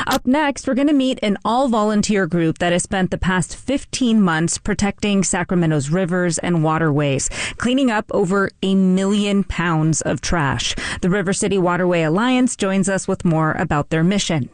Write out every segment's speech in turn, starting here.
Up next, we're going to meet an all-volunteer group that has spent the past 15 months protecting Sacramento's rivers and waterways, cleaning up over 1 million pounds of trash. The River City Waterway Alliance joins us with more about their mission.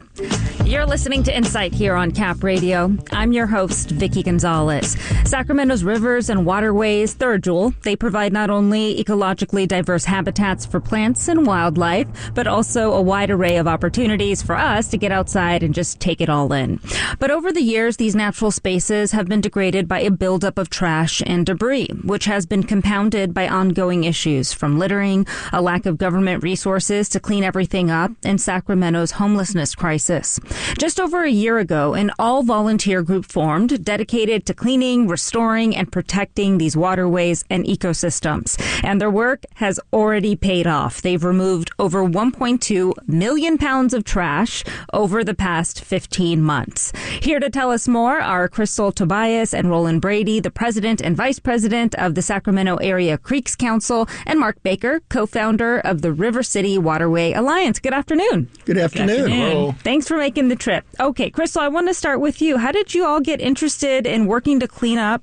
You're listening to Insight here on CapRadio. I'm your host, Vicki Gonzalez. Sacramento's rivers and waterways, they're a jewel. They provide not only ecologically diverse habitats for plants and wildlife, but also a wide array of opportunities for us to get outside and just take it all in. But over the years, these natural spaces have been degraded by a buildup of trash and debris, which has been compounded by ongoing issues from littering, a lack of government resources to clean everything up, and Sacramento's homelessness crisis. Just over a year ago, an all-volunteer group formed dedicated to cleaning, restoring, and protecting these waterways and ecosystems. And their work has already paid off. They've removed over 1.2 million pounds of trash over the past 15 months. Here to tell us more are Crystal Tobias and Roland Brady, the president and vice president of the Sacramento Area Creeks Council, and Mark Baker, co-founder of the River City Waterway Alliance. Good afternoon. Good afternoon. Hello. Thanks for making the trip. Okay, Crystal, I want to start with you. How did you all get interested in working to clean up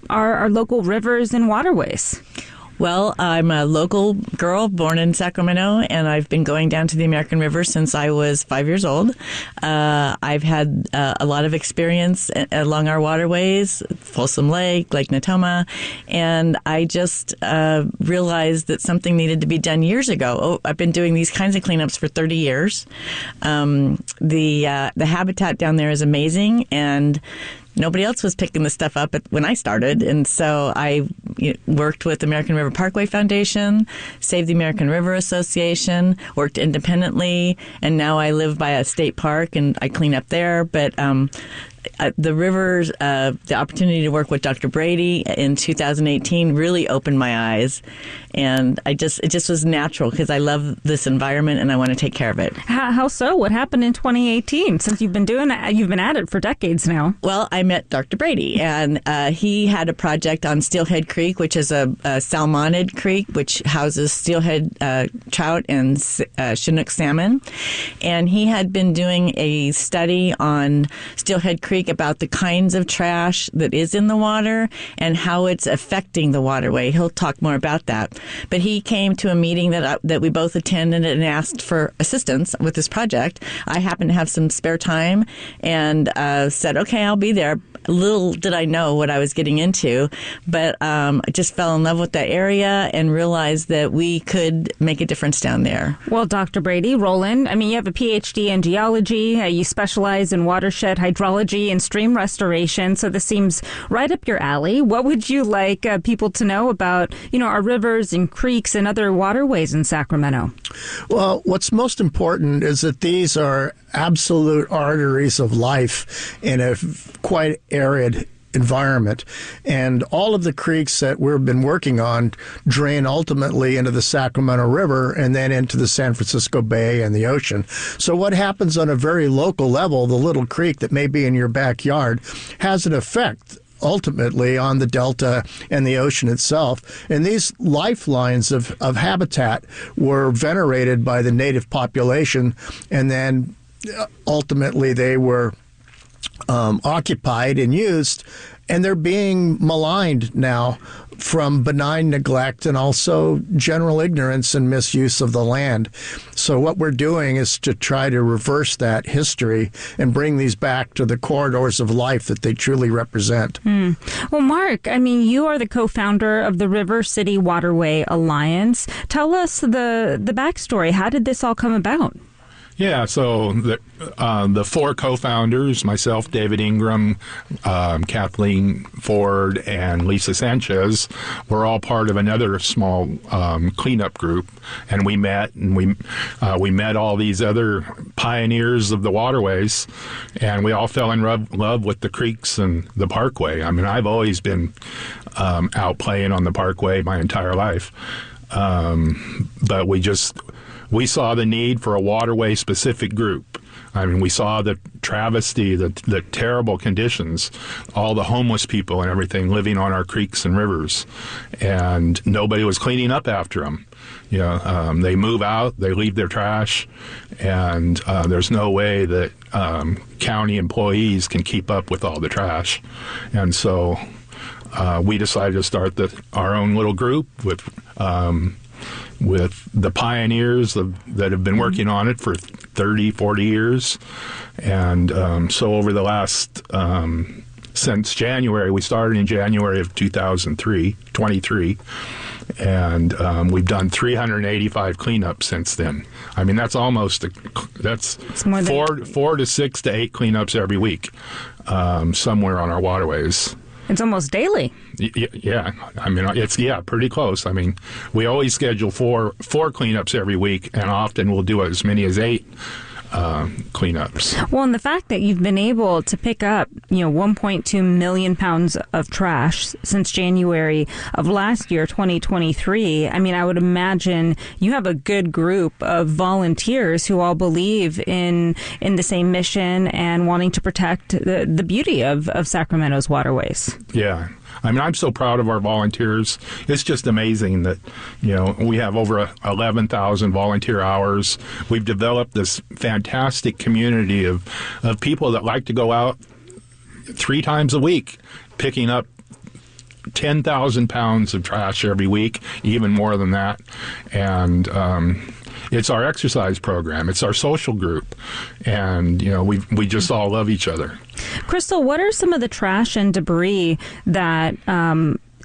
our local rivers and waterways? Well, I'm a local girl born in Sacramento, and I've been going down to the American River since I was 5 years old. I've had a lot of experience along our waterways, Folsom Lake, Lake 𝐂𝐢𝐿𝐴, and I just realized that something needed to be done years ago. I've been doing these kinds of cleanups for 30 years. The habitat down there is amazing, and nobody else was picking the stuff up when I started, and so I worked with American River Parkway Foundation, Save the American River Association, worked independently, and now I live by a state park and I clean up there. But the rivers, the opportunity to work with Dr. Brady in 2018 really opened my eyes, and it just was natural because I love this environment and I want to take care of it. How so? What happened in 2018? Since you've been at it for decades now. Well, I met Dr. Brady, and he had a project on Steelhead Creek, which is a salmonid creek, which houses steelhead trout and Chinook salmon. And he had been doing a study on Steelhead Creek about the kinds of trash that is in the water and how it's affecting the waterway. He'll talk more about that. But he came to a meeting that we both attended and asked for assistance with this project. I happened to have some spare time and said, okay, I'll be there. Little did I know what I was getting into, but I just fell in love with that area and realized that we could make a difference down there. Well, Dr. Brady, Roland, you have a PhD in geology. You specialize in watershed hydrology and stream restoration, so this seems right up your alley. What would you like people to know about, our rivers and creeks and other waterways in Sacramento? Well, what's most important is that these are absolute arteries of life in a quite arid environment. And all of the creeks that we've been working on drain ultimately into the Sacramento River and then into the San Francisco Bay and the ocean. So what happens on a very local level, the little creek that may be in your backyard, has an effect ultimately on the delta and the ocean itself. And these lifelines of habitat were venerated by the native population, and then ultimately they were occupied and used, and they're being maligned now from benign neglect and also general ignorance and misuse of the land. So what we're doing is to try to reverse that history and bring these back to the corridors of life that they truly represent. Well, Mark, you are the co-founder of the River City Waterway Alliance. Tell us the backstory. How did this all come about? Yeah, so the four co-founders, myself, David Ingram, Kathleen Ford, and Lisa Sanchez, were all part of another small cleanup group, and we met met all these other pioneers of the waterways, and we all fell in love with the creeks and the parkway. I've always been out playing on the parkway my entire life, but we saw the need for a waterway-specific group. I mean, we saw the travesty, the terrible conditions, all the homeless people and everything living on our creeks and rivers, and nobody was cleaning up after them. You know, they move out, they leave their trash, and there's no way that county employees can keep up with all the trash. And so we decided to start our own little group with the pioneers that have been working on it for 30, 40 years. And so over the last, since January, we started in January of 2023, and we've done 385 cleanups since then. I mean, that's almost, that's 4 to 6 to 8 cleanups every week somewhere on our waterways. It's almost daily. Yeah, I mean, it's pretty close. I mean, we always schedule four cleanups every week, and often we'll do as many as 8 cleanups. Well, and the fact that you've been able to pick up, 1.2 million pounds of trash since January of last year, 2023. I mean, I would imagine you have a good group of volunteers who all believe in the same mission and wanting to protect the beauty of Sacramento's waterways. Yeah. I mean, I'm so proud of our volunteers. It's just amazing that, we have over 11,000 volunteer hours. We've developed this fantastic community of people that like to go out 3 times a week, picking up 10,000 pounds of trash every week, even more than that. And it's our exercise program. It's our social group. And, we just all love each other. Crystal, what are some of the trash and debris that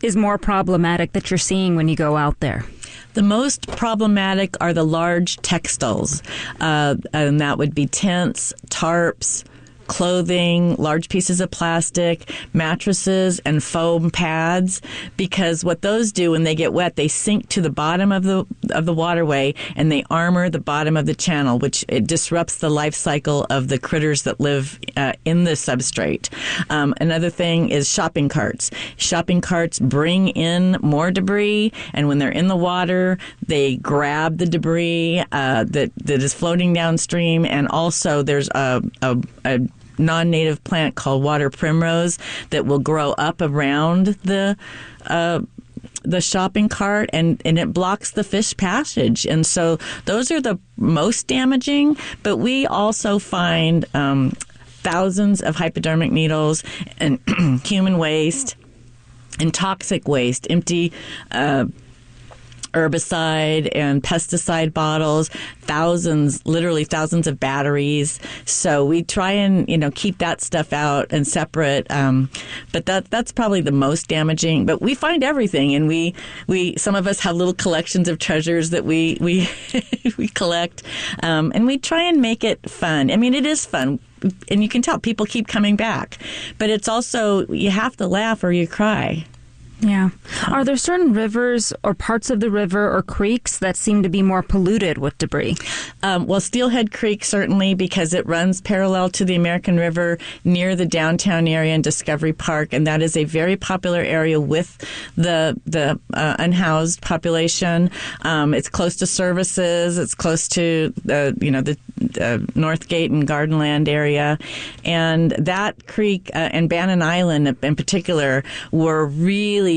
is more problematic that you're seeing when you go out there? The most problematic are the large textiles, and that would be tents, tarps, clothing, large pieces of plastic, mattresses, and foam pads, because what those do when they get wet, they sink to the bottom of the waterway and they armor the bottom of the channel, which it disrupts the life cycle of the critters that live in the substrate. Another thing is shopping carts. Shopping carts bring in more debris, and when they're in the water, they grab the debris that is floating downstream, and also there's a non-native plant called water primrose that will grow up around the shopping cart, and it blocks the fish passage. And so those are the most damaging, but we also find thousands of hypodermic needles and human waste and toxic waste, empty herbicide and pesticide bottles, literally thousands of batteries. So we try and, keep that stuff out and separate. But that's probably the most damaging. But we find everything, and we some of us have little collections of treasures that we we collect, and we try and make it fun. I mean, it is fun. And you can tell people keep coming back. But it's also, you have to laugh or you cry. Yeah. Are there certain rivers or parts of the river or creeks that seem to be more polluted with debris? Well, Steelhead Creek, certainly, because it runs parallel to the American River near the downtown area in Discovery Park, and that is a very popular area with the unhoused population. It's close to services. It's close to the Northgate and Gardenland area, and that creek and Bannon Island in particular were really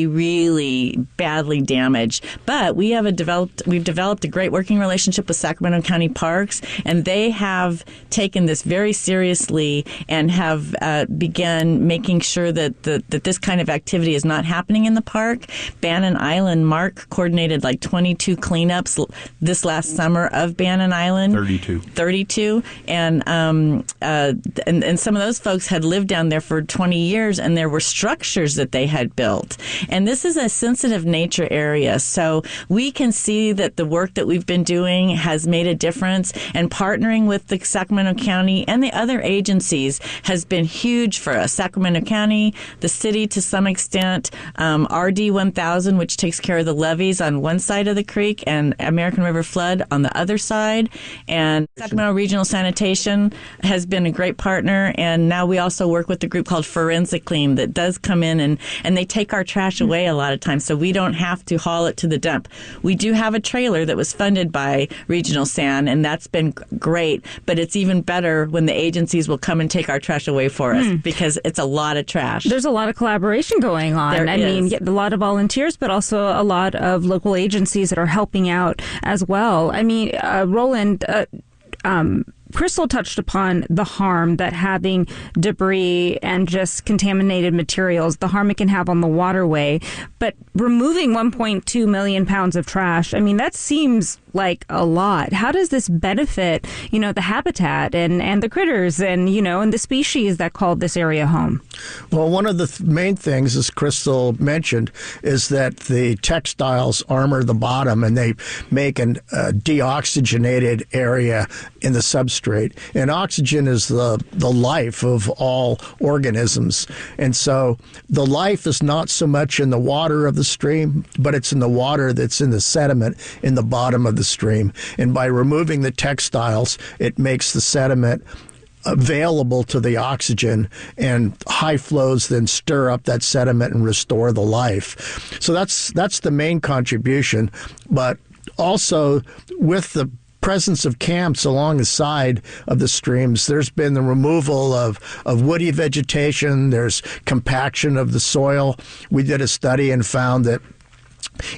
badly damaged. But we've developed a great working relationship with Sacramento County Parks, and they have taken this very seriously and have begun making sure that this kind of activity is not happening in the park. Bannon Island, Mark coordinated like 22 cleanups this last summer of Bannon Island. 32, and some of those folks had lived down there for 20 years, and there were structures that they had built. And this is a sensitive nature area, so we can see that the work that we've been doing has made a difference, and partnering with the Sacramento County and the other agencies has been huge for us. Sacramento County, the city to some extent, RD 1000, which takes care of the levees on one side of the creek, and American River Flood on the other side, and Sacramento Regional Sanitation has been a great partner, and now we also work with a group called Forensic Clean that does come in and they take our trash trash away a lot of times, so we don't have to haul it to the dump. We do have a trailer that was funded by Regional Sand, and that's been great, but it's even better when the agencies will come and take our trash away for us because it's a lot of trash. There's a lot of collaboration going on. There is. A lot of volunteers, but also a lot of local agencies that are helping out as well. I mean, Roland, Crystal touched upon the harm that having debris and just contaminated materials, the harm it can have on the waterway. But removing 1.2 million pounds of trash, I mean, that seems like a lot. How does this benefit, the habitat and the critters and the species that call this area home? Well, one of the main things, as Crystal mentioned, is that the textiles armor the bottom and they make a deoxygenated area in the substrate. And oxygen is the life of all organisms. And so the life is not so much in the water of the stream, but it's in the water that's in the sediment in the bottom of the stream. And by removing the textiles, it makes the sediment available to the oxygen, and high flows then stir up that sediment and restore the life. So that's the main contribution. But also with the presence of camps along the side of the streams, there's been the removal of woody vegetation, there's compaction of the soil. We did a study and found that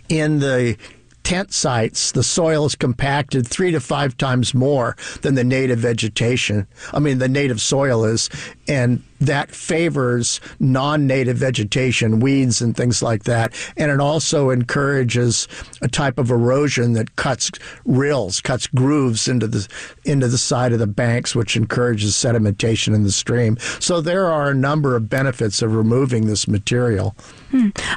in the tent sites, the soil is compacted 3 to 5 times more than the native vegetation. The native soil is, and that favors non-native vegetation, weeds and things like that. And it also encourages a type of erosion that cuts grooves into the side of the banks, which encourages sedimentation in the stream. So there are a number of benefits of removing this material.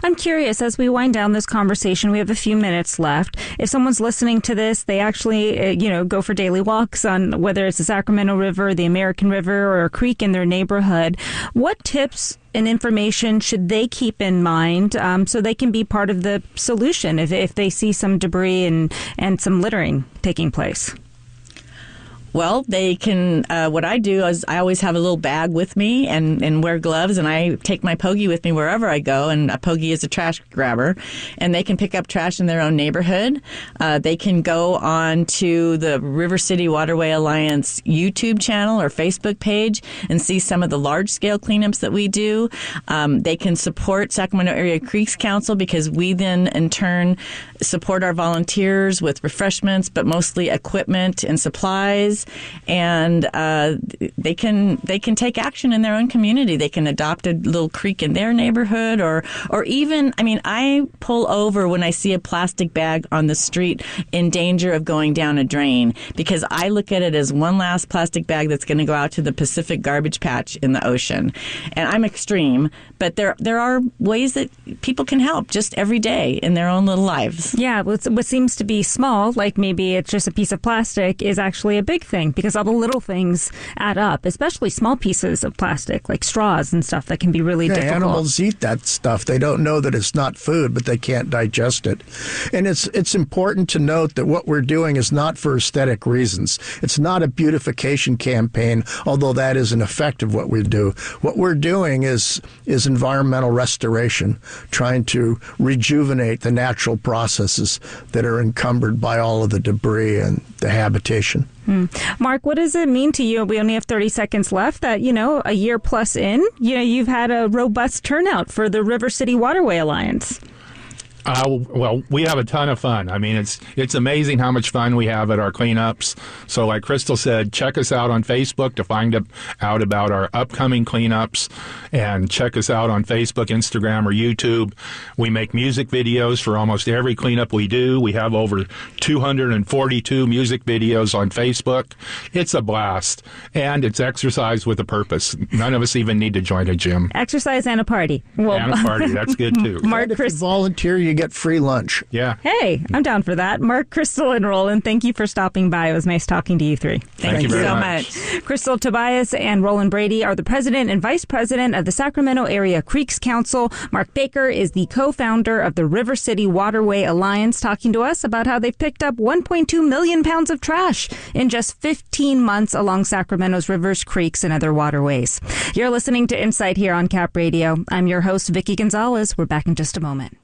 I'm curious, as we wind down this conversation, we have a few minutes left. If someone's listening to this, they actually, go for daily walks on whether it's the Sacramento River, the American River, or a creek in their neighborhood. What tips and information should they keep in mind so they can be part of the solution if they see some debris and some littering taking place? Well, they can, what I do is I always have a little bag with me and wear gloves, and I take my 𝐂𝐿𝐵 with me wherever I go, and a 𝐂𝐿𝐵 is a trash grabber, and they can pick up trash in their own neighborhood. They can go on to the River City Waterway Alliance YouTube channel or Facebook page and see some of the large-scale cleanups that we do. They can support Sacramento Area Creeks Council, because we then, in turn, support our volunteers with refreshments, but mostly equipment and supplies. And they can take action in their own community. They can adopt a little creek in their neighborhood, or even, I pull over when I see a plastic bag on the street in danger of going down a drain, because I look at it as one last plastic bag that's going to go out to the Pacific garbage patch in the ocean. And I'm extreme, but there are ways that people can help just every day in their own little lives. Yeah, what seems to be small, like maybe it's just a piece of plastic, is actually a big thing, because all the little things add up, especially small pieces of plastic like straws and stuff that can be really difficult. Animals eat that stuff. They don't know that it's not food, but they can't digest it. And it's important to note that what we're doing is not for aesthetic reasons. It's not a beautification campaign, although that is an effect of what we do. What we're doing is environmental restoration, trying to rejuvenate the natural processes that are encumbered by all of the debris and the habitation. Mark, what does it mean to you? We only have 30 seconds left. That, a year plus in, you've had a robust turnout for the River City Waterway Alliance. Well, we have a ton of fun. It's amazing how much fun we have at our cleanups. So like Crystal said, check us out on Facebook to find out about our upcoming cleanups, and check us out on Facebook, Instagram, or YouTube. We make music videos for almost every cleanup we do. We have over 242 music videos on Facebook. It's a blast, and it's exercise with a purpose. None of us even need to join a gym. Exercise and a party. And a party, that's good too. Mark, if you volunteer, you get free lunch. Yeah. Hey, I'm down for that. Mark, Crystal, and Roland, thank you for stopping by. It was nice talking to you three. Thank you very so much. Crystal, Tobias, and Roland Brady are the president and vice president of the Sacramento Area Creeks Council. Mark Baker is the co-founder of the River City Waterway Alliance, talking to us about how they've picked up 1.2 million pounds of trash in just 15 months along Sacramento's rivers, creeks, and other waterways. You're listening to Insight here on Cap Radio. I'm your host, Vicki Gonzalez. We're back in just a moment.